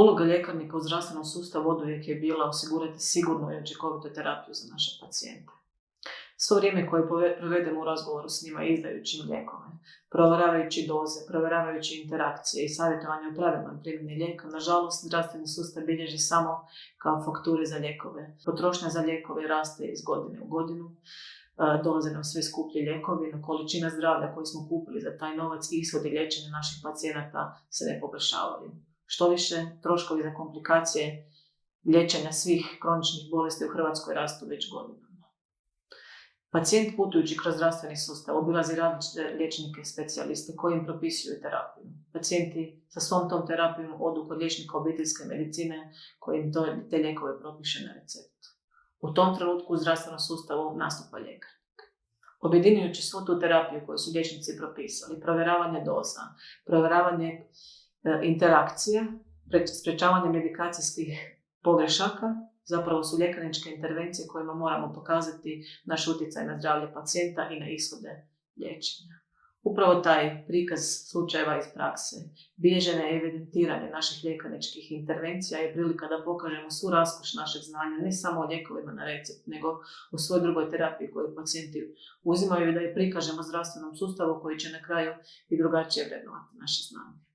Uloga ljekarnika u zdravstvenom sustavu oduvijek je bila osigurati sigurnu i učinkovitu terapiju za naše pacijente. Svo vrijeme koje provedemo u razgovoru s njima izdajući im lijekove, provjeravajući doze, provjeravajući interakcije i savjetovanje o pravilnoj primjeni lijeka, nažalost, zdravstveni sustav bilježi samo kao fakture za lijekove. Potrošnja za lijekove raste iz godine u godinu, dolaze nam sve skuplji lijekovi, no količina zdravlja koju smo kupili za taj novac i ishodi liječenja naših pacijenata se ne poboljšavaju. Što više, troškovi za komplikacije liječenja svih kroničnih bolesti u Hrvatskoj rastu već godinama. Pacijent putujući kroz zdravstveni sustav obilazi različite liječnike i specijaliste koji im propisuju terapiju. Pacijenti sa svom tom terapijom odu kod liječnika obiteljske medicine koji im te lijekove propiše na recept. U tom trenutku u zdravstvenom sustavu nastupa ljekarnik. Objedinjujući svu tu terapiju koju su liječnici propisali, provjeravanje doza, provjeravanje interakcije, sprečavanje medikacijskih pogrešaka, zapravo su ljekarničke intervencije kojima moramo pokazati naš utjecaj na zdravlje pacijenta i na ishode liječenja. Upravo taj prikaz slučajeva iz prakse, bilježenje i evidentiranje naših ljekarničkih intervencija je prilika da pokažemo svu raskoš našeg znanja, ne samo o lijekovima na recept, nego o svoj drugoj terapiji koju pacijenti uzimaju i da je prikažemo zdravstvenom sustavu koji će na kraju i drugačije vrednovati naše znanje.